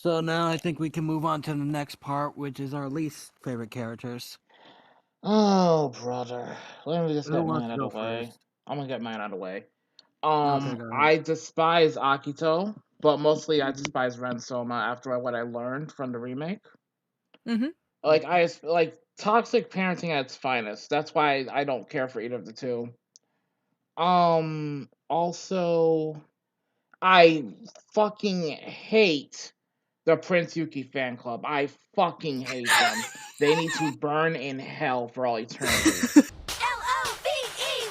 So now I think we can move on to the next part, which is our least favorite characters. Oh, brother. Let me just Who get wants mine to out go of the way. first? I'm gonna get mine out of the way. Okay, go ahead. I despise Akito, but mostly I Mhm. despise Ren Soma after what I learned from the remake. Mm-hmm. Like toxic parenting at its finest. That's why I don't care for either of the two. Also, I fucking hate the Prince Yuki fan club. I fucking hate them. They need to burn in hell for all eternity. Love,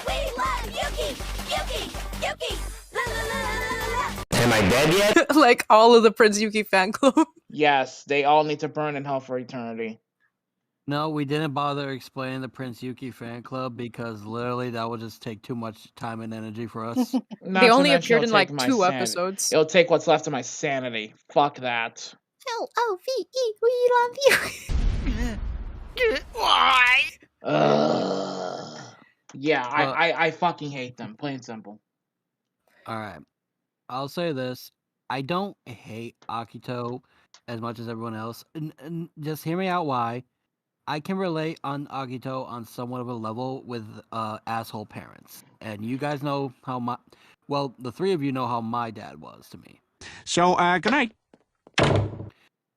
we love Yuki, Yuki, Yuki. La la la la la la. Am I dead yet? Like all of the Prince Yuki fan club. Yes, they all need to burn in hell for eternity. No, we didn't bother explaining the Prince Yuki fan club because literally that would just take too much time and energy for us. They Not to only mention appeared it'll in take like my 2 sanity. episodes. It'll take what's left of my sanity. Fuck that. Love, we love you. Why? Ugh. Yeah, Well, I fucking hate them. Plain and simple. all right. I'll say this. I don't hate Akito as much as everyone else. And just hear me out why. I can relate on Akito on somewhat of a level with asshole parents. And you guys know how the three of you know how my dad was to me. So, good night.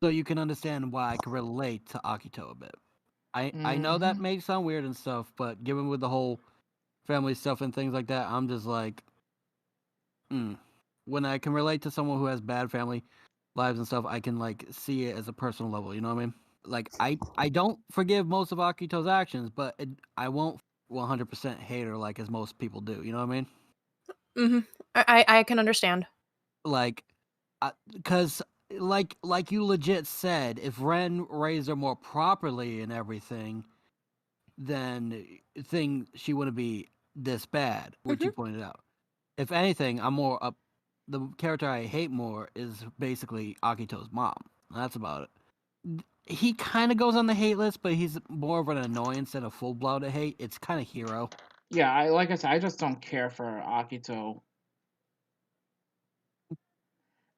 So you can understand why I can relate to Akito a bit. I know that may sound weird and stuff, but given with the whole family stuff and things like that, I'm just like, when I can relate to someone who has bad family lives and stuff, I can like see it as a personal level. You know what I mean? Like I don't forgive most of Akito's actions, but I won't 100% hate her like as most people do. You know what I mean? Mm-hmm. I can understand. Like, because like you legit said, if Ren raised her more properly and everything, then she wouldn't be this bad, which you pointed out. If anything, I'm more up. The character I hate more is basically Akito's mom. That's about it. He kind of goes on the hate list, but he's more of an annoyance than a full-blooded hate. It's kind of Hero. Yeah, like I said, I just don't care for Akito.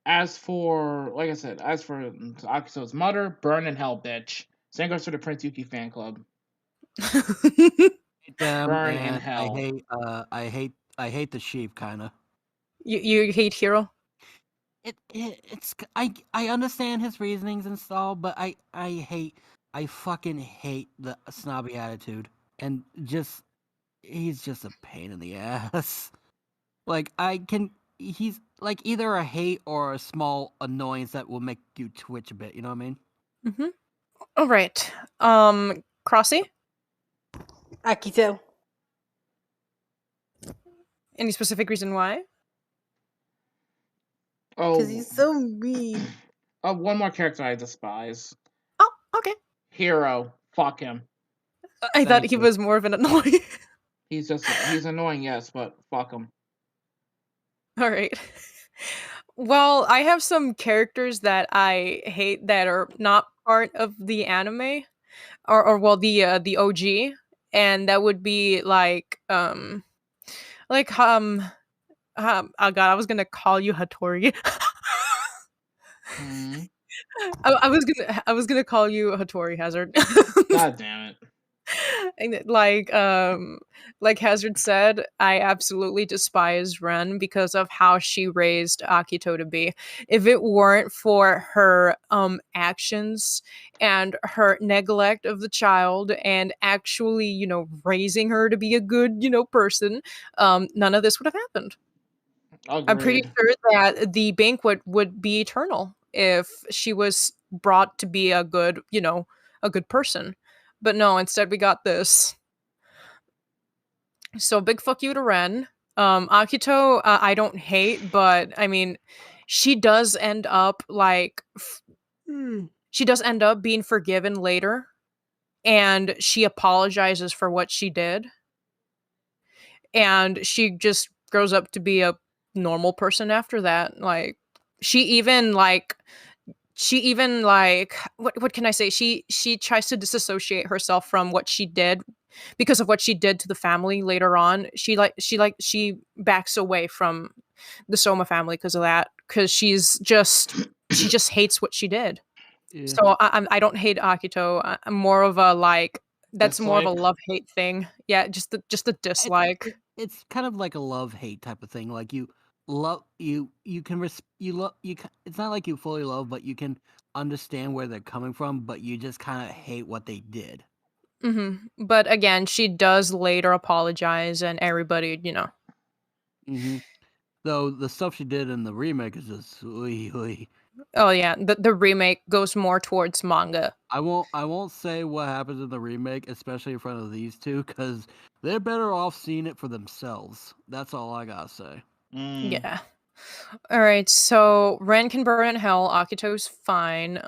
As for Akito's mother, burn in hell, bitch. Same goes to the Prince Yuki fan club. Hate them, Burn in and hell. I hate the sheep kind of. You hate Hero? I understand his reasonings and stuff, but I fucking hate the snobby attitude and just he's just a pain in the ass. Like he's like either a hate or a small annoyance that will make you twitch a bit. You know what I mean? Mm-hmm. All right. Crossy? Akito. Any specific reason why? Because Oh, he's so mean. one more character I despise. Oh, okay. Hero. Fuck him. I thought Thank he you. was more of an annoying. He's annoying, yes, but fuck him. All right. Well, I have some characters that I hate that are not part of the anime, or well, the OG, and that would be like oh god, I was gonna call you Hattori. Hmm. I was gonna call you Hattori Hazard. God damn it. And like Hazard said, I absolutely despise Ren because of how she raised Akito to be. If it weren't for her actions and her neglect of the child and actually, raising her to be a good, person, none of this would have happened. I'm pretty Agreed. sure that the banquet would be eternal if she was brought to be a good, a good person. But no, instead we got this. So big fuck you to Ren. Akito, I don't hate, but I mean, she does end up she does end up being forgiven later, and she apologizes for what she did, and she just grows up to be a normal person after that. Like she even like what can I say? She tries to disassociate herself from what she did because of what she did to the family later on. She backs away from the Soma family because of that, because she's just she just hates what she did. Yeah. So I don't hate Akito. I'm more of a like. That's more of a Dislike? love-hate thing. Yeah, just a dislike. It's kind of like a love-hate type of thing. Like you love you can you love it's not like you fully love, but you can understand where they're coming from, but you just kind of hate what they did. But again, she does later apologize, and everybody, Mm-hmm. Though the stuff she did in the remake is just ooey. Oh yeah, the remake goes more towards manga. I won't say what happens in the remake, especially in front of these two, because they're better off seeing it for themselves. That's all I gotta say. Yeah. All right, so Ren can burn in hell. Akito's fine.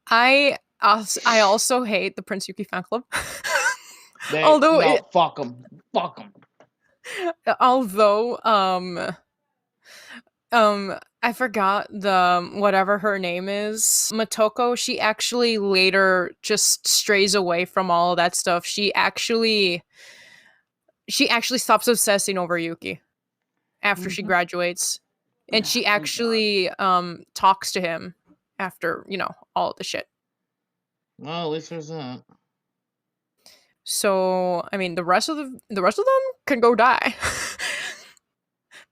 I also hate the Prince Yuki fan club. Fuck them. Fuck them. Although I forgot the whatever her name is, Motoko, she actually later just strays away from all of that stuff. She actually stops obsessing over Yuki after she graduates. And she actually talks to him after, all the shit. Well, at least there's that. So, I mean, the rest of them can go die.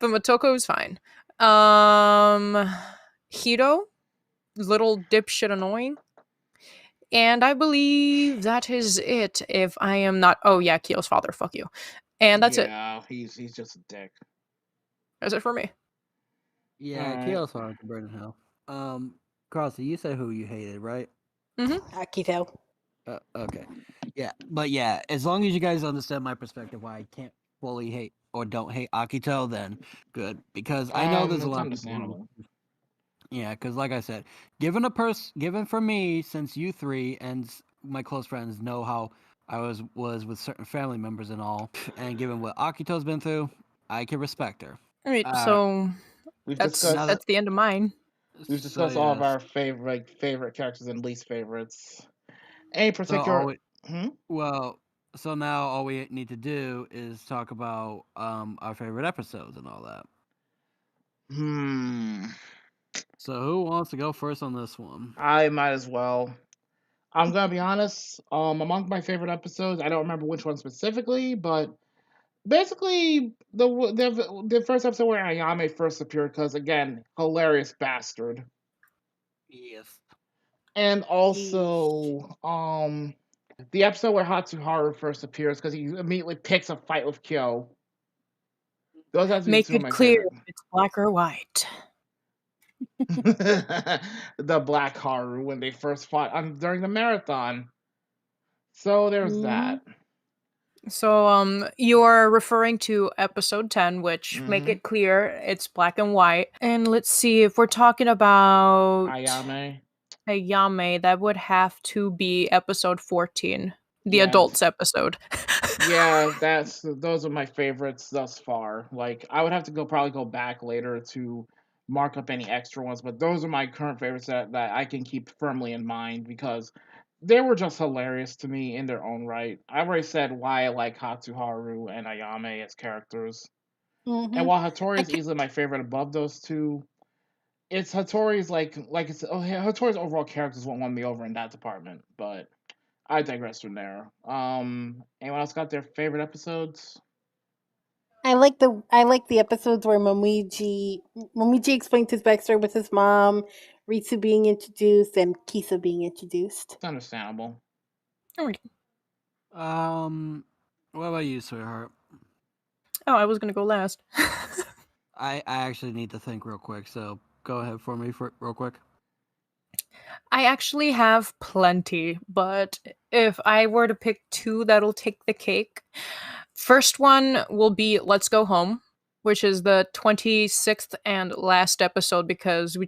But Motoko is fine. Hito, little dipshit annoying. And I believe that is it. If I am not, oh yeah, Kyo's father, fuck you. And that's it. Yeah, he's just a dick. That's it for me. Yeah, Alright. Kyo's fine to burn in hell. Crossy, you said who you hated, right? Akito. Okay. Yeah, but yeah, as long as you guys understand my perspective, why I can't fully hate or don't hate Akito, then good. Because I know there's a It's lot of people understandable. yeah, because like I said, given for me, since you three and my close friends know how I was with certain family members and all, and given what Akito's been through, I can respect her. All right, so We've that's discussed the end of mine. we've discussed all of our favorite characters and least favorites. Any particular Well, so now all we need to do is talk about our favorite episodes and all that. So who wants to go first on this one? I might as well. I'm gonna be honest. Among my favorite episodes, I don't remember which one specifically, but basically the first episode where Ayame first appeared, because again, hilarious bastard, Yes. and also the episode where Hatsuharu first appears because he immediately picks a fight with Kyo. Those have to be Make two of it my clear favorite. if it's black or white. The Black Haru when they first fought during the marathon. So there's that. So you're referring to episode 10, which make it clear it's black and white. And let's see, if we're talking about Ayame, that would have to be episode 14, the adults episode. Yeah, those are my favorites thus far. Like I would have to probably go back later to mark up any extra ones, but those are my current favorites that I can keep firmly in mind because they were just hilarious to me in their own right. I already said why I like Hatsuharu and Ayame as characters. And while Hattori is easily my favorite above those two, it's Hattori's Hattori's overall characters won't win me over in that department, but I digress from there. Anyone else got their favorite episodes? I like the episodes where Momiji explains his backstory with his mom, Ritsu being introduced, and Kisa being introduced. It's understandable. What about you, sweetheart? Oh, I was gonna go last. I actually need to think real quick, so go ahead for me real quick. I actually have plenty, but if I were to pick two that'll take the cake, first one will be Let's Go Home, which is the 26th and last episode because we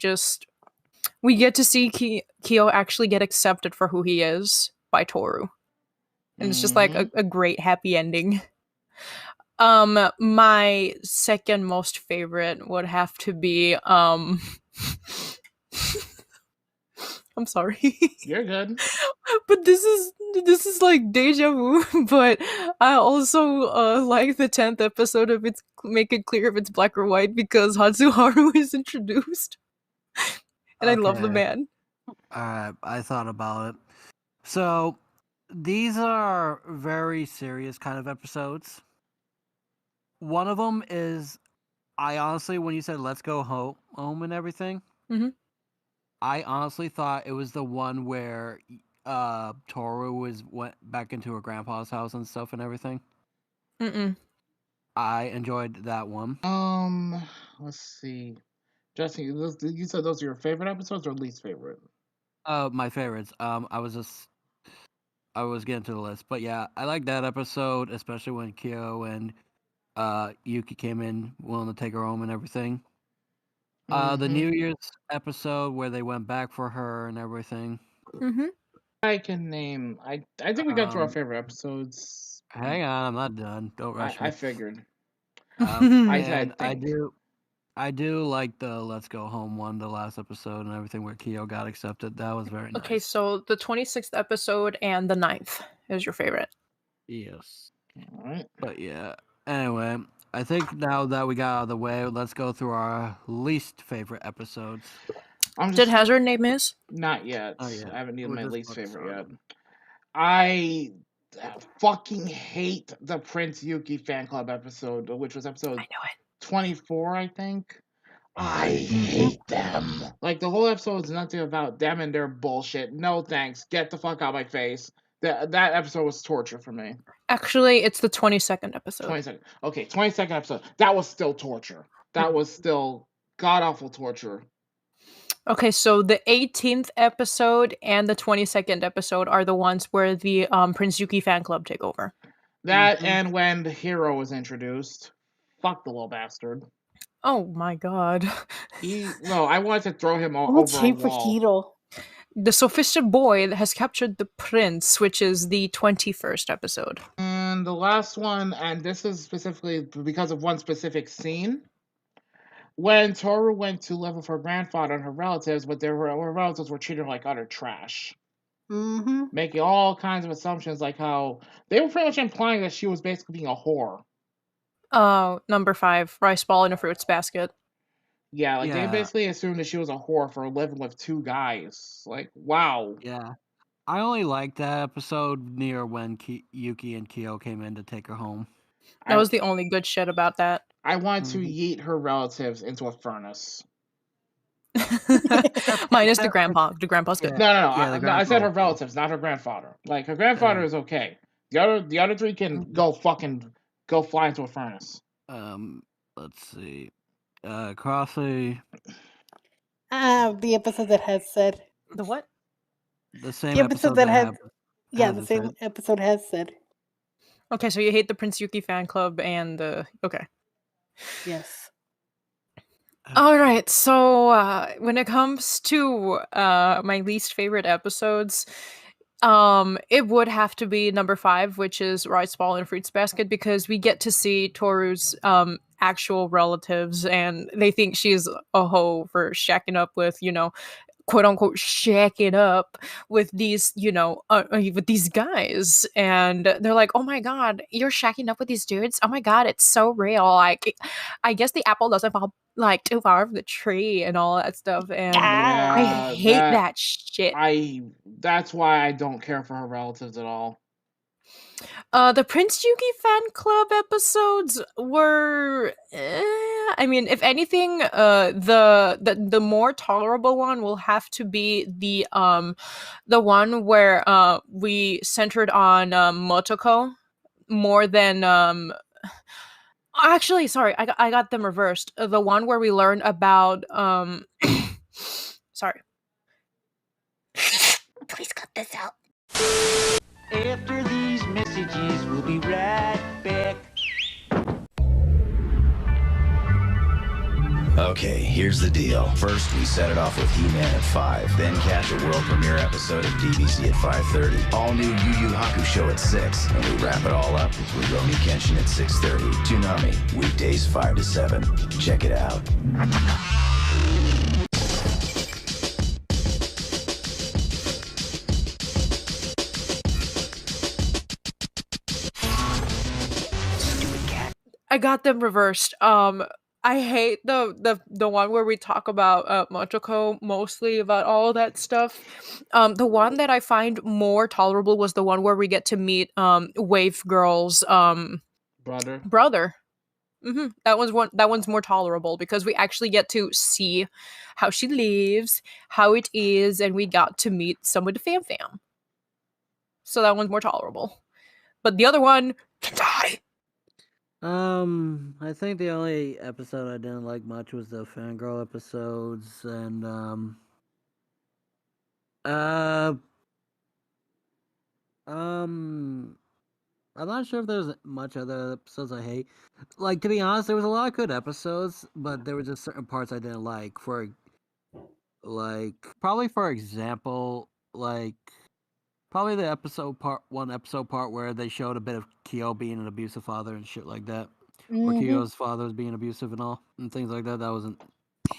get to see Kyo actually get accepted for who he is by Toru. And it's just like a great happy ending. My second most favorite would have to be I'm sorry. You're good. But this is like deja vu, but I also like the 10th episode of It's Make It Clear if it's black or white because Hatsuharu is introduced. And I love the Okay. man. Alright, I thought about it. So, these are very serious kind of episodes. One of them is, I honestly, when you said let's go home and everything, Mhm. I honestly thought it was the one where Toru went back into her grandpa's house and stuff and everything. Mm-mm. I enjoyed that one. Let's see. Jesse, you said those are your favorite episodes or least favorite? My favorites. I was getting to the list, but yeah, I like that episode, especially when Kyo and Yuki came in willing to take her home and everything. The New Year's episode where they went back for her and everything. Mm-hmm. I can name. I think we got to our favorite episodes. Hang on, I'm not done. Don't rush I me. figured. And I I think. do like the Let's Go Home one, the last episode and everything where Kyo got accepted. That was very Okay, nice. so the 26th episode and the 9th is your favorite. Yes. All right. But yeah. Anyway, I think now that we got out of the way, let's go through our least favorite episodes. Did Hazard name his? Not yet. Oh, yeah. I haven't needed We're my just least about to favorite start. yet. I fucking hate the Prince Yuki fan club episode, which was episode I know it. 24, I think. I hate them. Like, the whole episode is nothing about them and their bullshit. No thanks. Get the fuck out of my face. That episode was torture for me. Actually, it's the 22nd episode. 22nd. Okay, 22nd episode. That was still torture. That was still god-awful torture. Okay, so the 18th episode and the 22nd episode are the ones where the Prince Yuki fan club take over. That and when the hero was introduced. Fuck the little bastard. Oh my god. No, I wanted to throw him over What's a shape for wall. Hiro? The sophisticated boy that has captured the prince, which is the 21st episode. And the last one, and this is specifically because of one specific scene, when Toru went to live with her grandfather and her relatives, but her relatives were treated like utter trash. Mm-hmm. Making all kinds of assumptions, like how they were pretty much implying that she was basically being a whore. Number 5, rice ball in a fruits basket. Yeah, like they Yeah. basically assumed that she was a whore for living with 2 guys. Like, wow. Yeah. I only liked that episode near when Yuki and Kyo came in to take her home. That was the only good shit about that. I want to yeet her relatives into a furnace. Minus the grandpa. The grandpa's good. No. Yeah, the I said her grandpa. relatives, not her grandfather. Like, her grandfather is okay. The other 3 can go fly into a furnace. Let's see. Crossy. The episode that has said. The what? The same The episode that has. Yeah, the it same said. episode has said. Okay, so you hate the Prince Yuki fan club and the... Okay. Yes. All right, so when it comes to my least favorite episodes, it would have to be number 5, which is Rice Ball and Fruits Basket, because we get to see Toru's actual relatives, and they think she's a hoe for shacking up with, quote unquote shacking up with these, with these guys, and they're like, "Oh my god, you're shacking up with these dudes? Oh my god, it's so real! Like, I guess the apple doesn't fall like too far from the tree and all that stuff." And I hate that shit. That's why I don't care for her relatives at all. The Prince Yuki fan club episodes were, I mean, if anything, the more tolerable one will have to be the one where we centered on Motoko more than Actually, sorry, I got them reversed. The one where we learned about sorry. Please cut this out. After these messages, we'll be right back. Okay, here's the deal. First, we set it off with He-Man at 5, then catch a world premiere episode of DBZ at 5:30, all new Yu Yu Hakusho at 6, and we wrap it all up with Rurouni Kenshin at 6:30. Toonami, weekdays 5 to 7. Check it out. I got them reversed. I hate the one where we talk about Machiko, mostly about all that stuff. The one that I find more tolerable was the one where we get to meet Wave Girl's Brother. brother. That one's more tolerable because we actually get to see how she lives, how it is, and we got to meet some of the fam. So that one's more tolerable. But the other one can die. I think the only episode I didn't like much was the fangirl episodes, and I'm not sure if there's much other episodes I hate. Like, to be honest, there was a lot of good episodes, but there were just certain parts I didn't like. Probably for example, probably the episode part where they showed a bit of Kyo being an abusive father and shit like that. Where Mhm. Kyo's father was being abusive and all, and things like that. That wasn't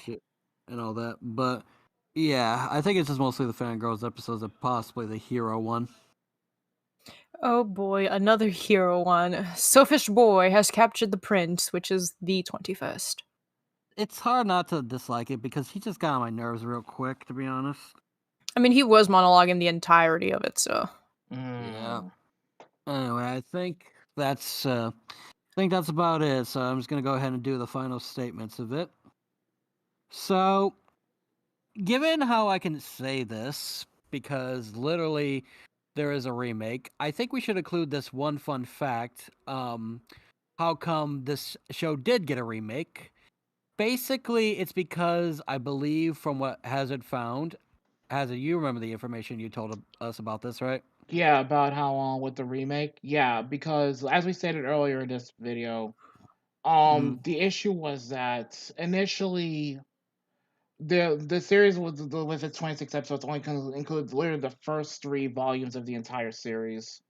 shit and all that. But yeah, I think it's just mostly the fangirls episodes and possibly the hero one. Oh boy, another hero one. Selfish boy has captured the prince, which is the 21st. It's hard not to dislike it because he just got on my nerves real quick, to be honest. I mean, he was monologuing the entirety of it, so. Yeah. Mm. Anyway, I think that's about it. So I'm just gonna go ahead and do the final statements of it. So, given how I can say this, because literally there is a remake, I think we should include this one fun fact. How come this show did get a remake? Basically, it's because I believe from what Hazard found. Hazard, you remember the information you told us about this, right? Yeah, about how with the remake. Yeah, because as we stated earlier in this video, Mhm. the issue was that initially the series with its 26 episodes only includes literally the first 3 volumes of the entire series.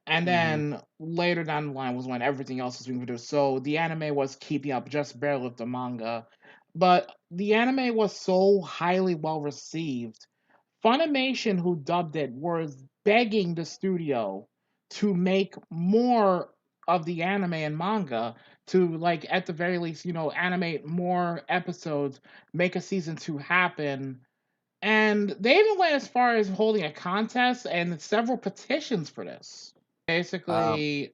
And Mhm. then later down the line was when everything else was being produced. So the anime was keeping up just barely with the manga. But the anime was so highly well received. Funimation, who dubbed it, was begging the studio to make more of the anime and manga to, like, at the very least, animate more episodes, make a season 2 happen. And they even went as far as holding a contest and several petitions for this. Basically,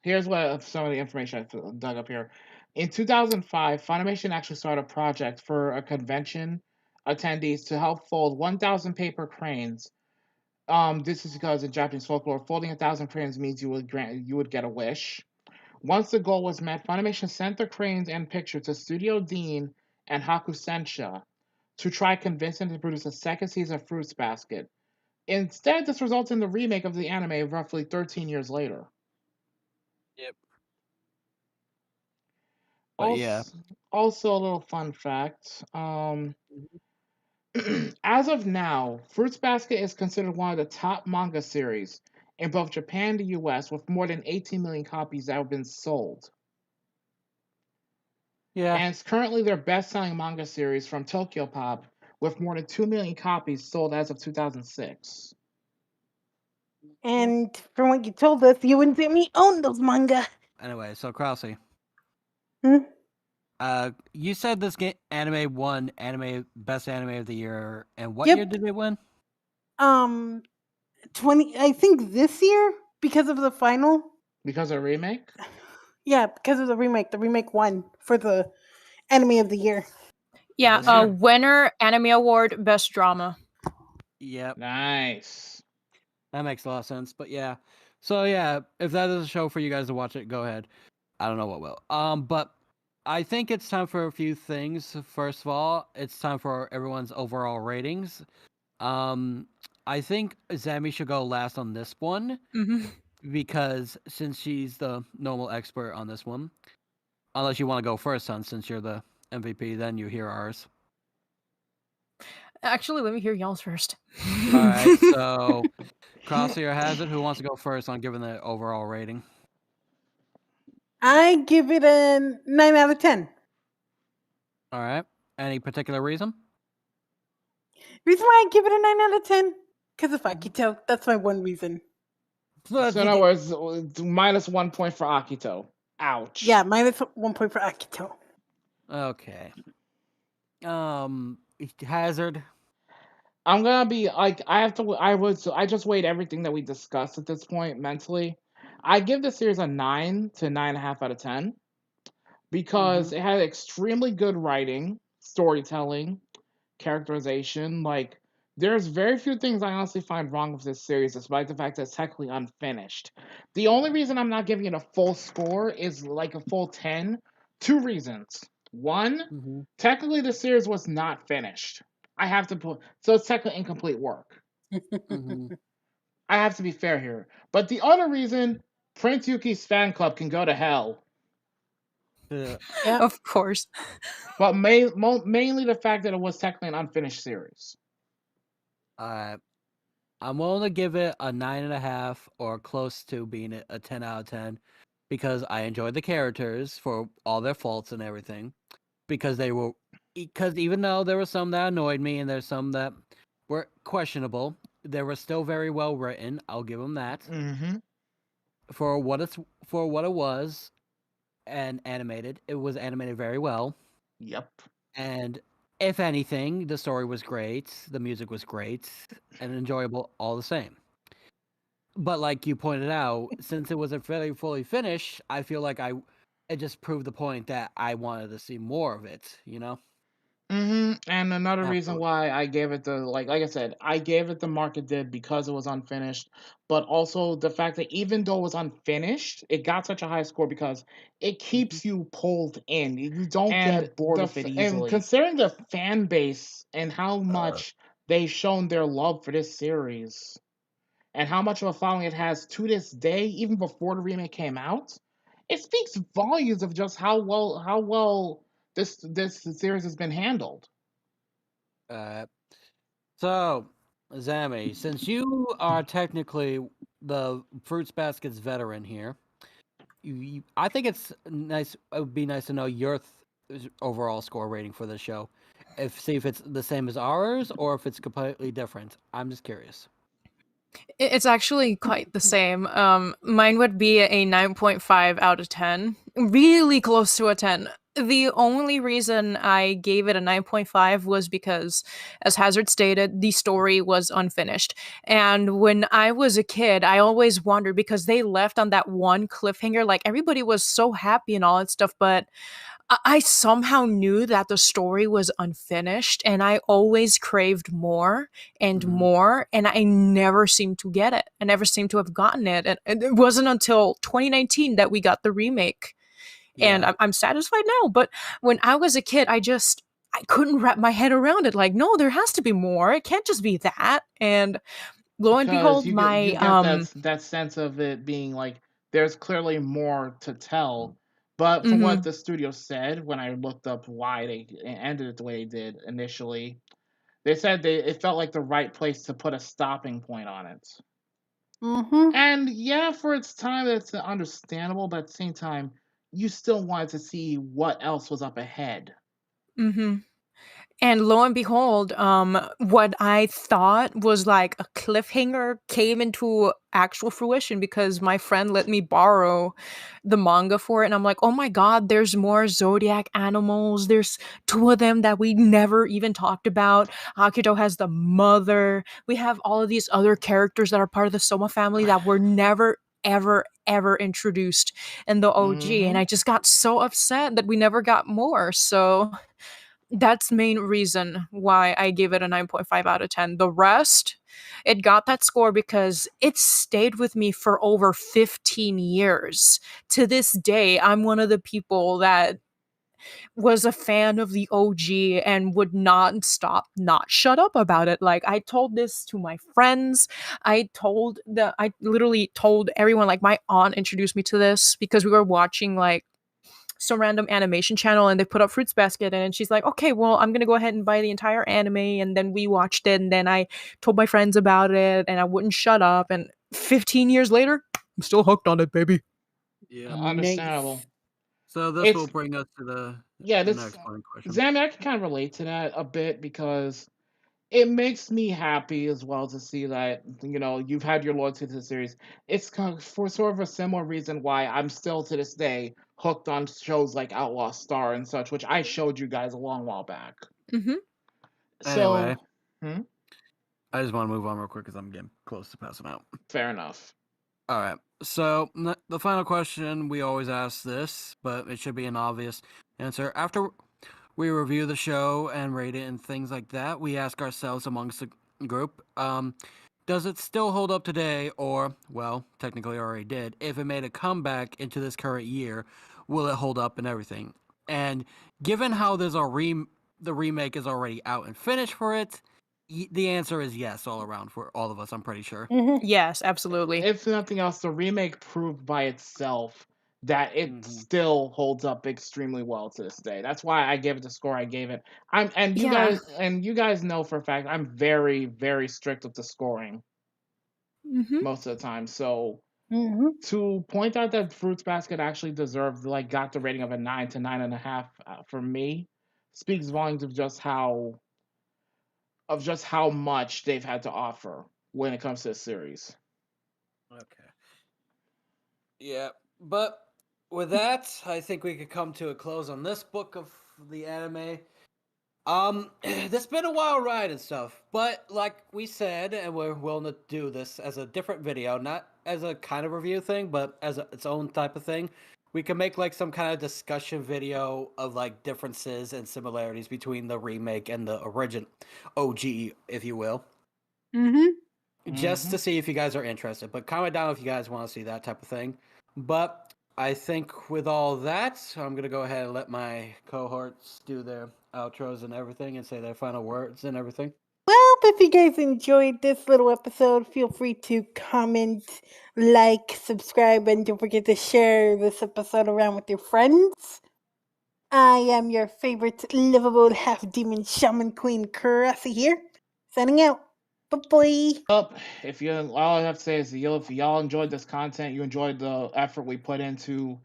here's what some of the information I dug up here. In 2005, Funimation actually started a project for a convention attendees to help fold 1,000 paper cranes. This is because in Japanese folklore, folding 1,000 cranes means you would get a wish. Once the goal was met, Funimation sent the cranes and picture to Studio Dean and Hakusensha to try convincing them to produce a second season of Fruits Basket. Instead, this results in the remake of the anime roughly 13 years later. Yep. But yeah. Also, a little fun fact. As of now, Fruits Basket is considered one of the top manga series in both Japan and the US, with more than 18 million copies that have been sold. Yeah. And it's currently their best selling manga series from Tokyo Pop, with more than 2 million copies sold as of 2006. And from what you told us, you and Timmy own those manga. Anyway, so Crossy, Hmm? you said this anime won best anime of the year, and what Yep. year did it win? 20. I think this year because of the final. Because of a remake? Yeah, because of the remake. The remake won for the anime of the year. Yeah, This year? winner, anime award, best drama. Yep, Nice. that makes a lot of sense. But yeah, so yeah, if that is a show for you guys to watch it, go ahead. I don't know what will. But I think it's time for a few things. First of all, it's time for everyone's overall ratings. I think Zami should go last on this one hmm because since she's the normal expert on this one, unless you want to go first, son, since you're the MVP, then you hear ours. Actually, let me hear y'all's first. All right, so Crossy or Hazard, who wants to go first on giving the overall rating? I give it a 9 out of 10. All right. Any particular reason? Reason why I give it a 9 out of 10? Because of Akito. That's my one reason. So in other words, minus 1 point for Akito. Ouch. Yeah, minus 1 point for Akito. Okay. Hazard. I'm gonna be like I have to. I just weighed everything that we discussed at this point mentally. I give this series a 9 to 9.5 out of 10 because Mm-hmm. it had extremely good writing, storytelling, characterization. Like, there's very few things I honestly find wrong with this series, despite the fact that it's technically unfinished. The only reason I'm not giving it a full score is like a full 10. Two reasons. One, Mm-hmm. technically the series was not finished. I have to put so it's technically incomplete work. Mm-hmm. I have to be fair here. But the other reason, Prince Yuki's fan club can go to hell. Yeah. Yep. Of course. But mainly the fact that it was technically an unfinished series. I'm willing to give it a 9.5 or close to being a 10 out of 10 because I enjoyed the characters for all their faults and everything. Because even though there were some that annoyed me and there's some that were questionable, they were still very well written. I'll give them that Mm-hmm. for what it was and animated. It was animated very well. Yep. And if anything, the story was great, the music was great, and enjoyable all the same. But like you pointed out, since it wasn't fully finished, I feel like it just proved the point that I wanted to see more of it. And another reason Absolutely. why I gave it the like I said, I gave it the mark it did because it was unfinished, but also the fact that even though it was unfinished, it got such a high score because it Mhm. keeps you pulled in. You don't And get bored with it easily. And considering the fan base and how much they've shown their love for this series and how much of a following it has to this day, even before the remake came out, it speaks volumes of just how well this series has been handled. Uh, so, Zami, since you are technically the Fruits Basket's veteran here, I think it's nice. It would be nice to know your overall score rating for the show. See if it's the same as ours or if it's completely different. I'm just curious. It's actually quite the same. Mine would be a 9.5 out of 10. Really close to a 10. The only reason I gave it a 9.5 was because, as Hazard stated, the story was unfinished. And when I was a kid, I always wondered because they left on that one cliffhanger. Like, everybody was so happy and all that stuff, but I somehow knew that the story was unfinished and I always craved more and Mhm. more, and I never seemed to get it. I never seemed to have gotten it. And it wasn't until 2019 that we got the remake. And Yeah. I'm satisfied now. But when I was a kid, I couldn't wrap my head around it. Like, no, there has to be more. It can't just be that. And lo and Because behold, you get that sense of it being like there's clearly more to tell. But from what mhm. the studio said when I looked up why they ended it the way they did initially, they said it felt like the right place to put a stopping point on it. Mm-hmm. And yeah, for its time, it's understandable, but at the same time, you still wanted to see what else was up ahead. Mhm. And lo and behold, what I thought was like a cliffhanger came into actual fruition because my friend let me borrow the manga for it. And I'm like, oh my God, there's more zodiac animals. There's two of them that we never even talked about. Akito has the mother. We have all of these other characters that are part of the Soma family that were never, ever introduced in the OG. And Mm-hmm. I just got so upset that we never got more. So that's the main reason why I give it a 9.5 out of 10. The rest, it got that score because it stayed with me for over 15 years. To this day, I'm one of the people that was a fan of the OG and would not shut up about it. Like, I told this to my friends. I literally told everyone, like my aunt introduced me to this because we were watching like some random animation channel and they put up Fruits Basket and she's like, okay, well, I'm gonna go ahead and buy the entire anime. And then we watched it and then I told my friends about it and I wouldn't shut up. And 15 years later, I'm still hooked on it, baby. Yeah. Understandable. Nice. So this will It's bring us to the yeah, the this next one question. Zammy, I can kind of relate to that a bit because it makes me happy as well to see that you've had your loyalty to the series. It's kind of for sort of a similar reason why I'm still to this day hooked on shows like Outlaw Star and such, which I showed you guys a long while back. Mm-hmm. So, Anyway, hmm? I just want to move on real quick because I'm getting close to passing out. Fair enough. All right. So the final question, we always ask this, but it should be an obvious answer. After we review the show and rate it and things like that, we ask ourselves amongst the group, does it still hold up today, or, well, technically already did, if it made a comeback into this current year, will it hold up and everything? And given how there's the remake is already out and finished for it, the answer is yes all around for all of us, I'm pretty sure. Yes, absolutely. If nothing else, the remake proved by itself that it still holds up extremely well to this day. That's why I gave it the score I gave it. You guys know for a fact I'm very, very strict with the scoring most of the time. So to point out that Fruits Basket actually deserved, got the rating of a 9 to 9.5 for me, speaks volumes of just how much they've had to offer when it comes to the series. Okay. Yeah, but with that, I think we could come to a close on this book of the anime. This been a wild ride and stuff, but like we said, and we're willing to do this as a different video, not as a kind of review thing, but as its own type of thing. We can make like some kind of discussion video of like differences and similarities between the remake and the original OG, if you will. Just to see if you guys are interested. But comment down if you guys want to see that type of thing. But I think with all that, I'm going to go ahead and let my cohorts do their outros and everything and say their final words and everything. Well, if you guys enjoyed this little episode, feel free to comment, like, subscribe, and don't forget to share this episode around with your friends. I am your favorite livable half-demon shaman queen, Crossy here, signing out. Bye-bye. All I have to say is, if y'all enjoyed this content, you enjoyed the effort we put into,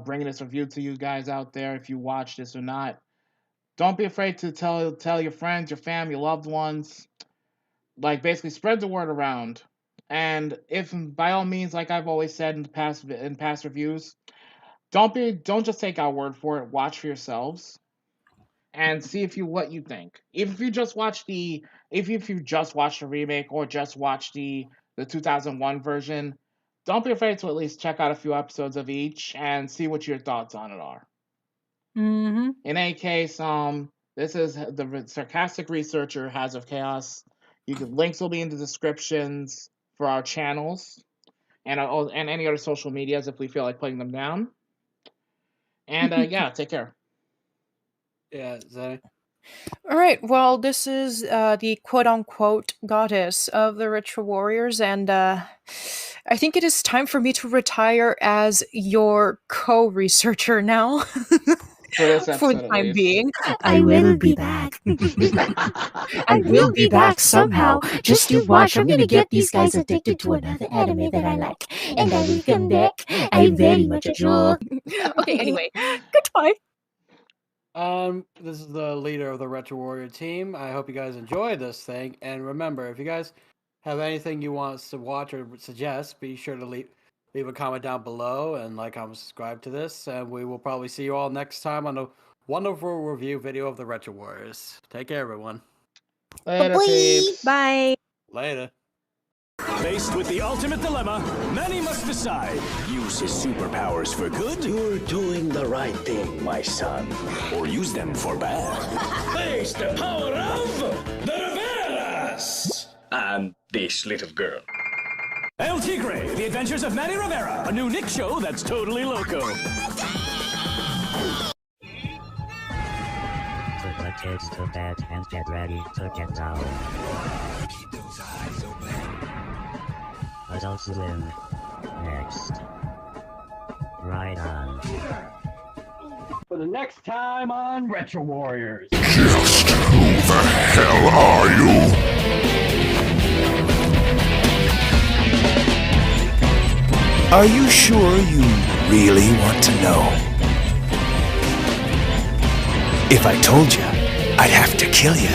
bringing this review to you guys out there, if you watch this or not, don't be afraid to tell your friends, your family, your loved ones. Basically spread the word around. And if, by all means, like I've always said in past reviews, don't just take our word for it. Watch for yourselves and see what you think. If you just watch the remake or just watch the 2001 version, don't be afraid to at least check out a few episodes of each and see what your thoughts on it are. In any case, this is the sarcastic researcher, Haz of Chaos. Links will be in the descriptions for our channels and any other social medias if we feel like putting them down. And yeah, take care. Yeah, Zay. All right. Well, this is the quote-unquote goddess of the Ritual Warriors, and I think it is time for me to retire as your co-researcher now. For the time being. I will be back. I will be back somehow. Just you watch. I'm gonna get these guys addicted to another anime that I like. And I will come back. I very much enjoy. Okay, anyway. Goodbye. This is the leader of the Retro Warrior team. I hope you guys enjoy this thing. And remember, if you guys have anything you want us to watch or suggest, be sure to leave a comment down below and comment, subscribe to this. And we will probably see you all next time on a wonderful review video of the Retro Warriors. Take care, everyone. Later, peeps. Bye. Later. Faced with the ultimate dilemma, Manny must decide. Use his superpowers for good. You're doing the right thing, my son. Or use them for bad. Face the power of the Riveras! And this little girl. El Tigre, The Adventures of Manny Rivera, a new Nick show that's totally loco. Put the kids to bed and get ready to get down. Keep those eyes open. Adult Swim. Next. Right on. For the next time on Retro Warriors. Just who the hell are you? Are you sure you really want to know? If I told you, I'd have to kill you.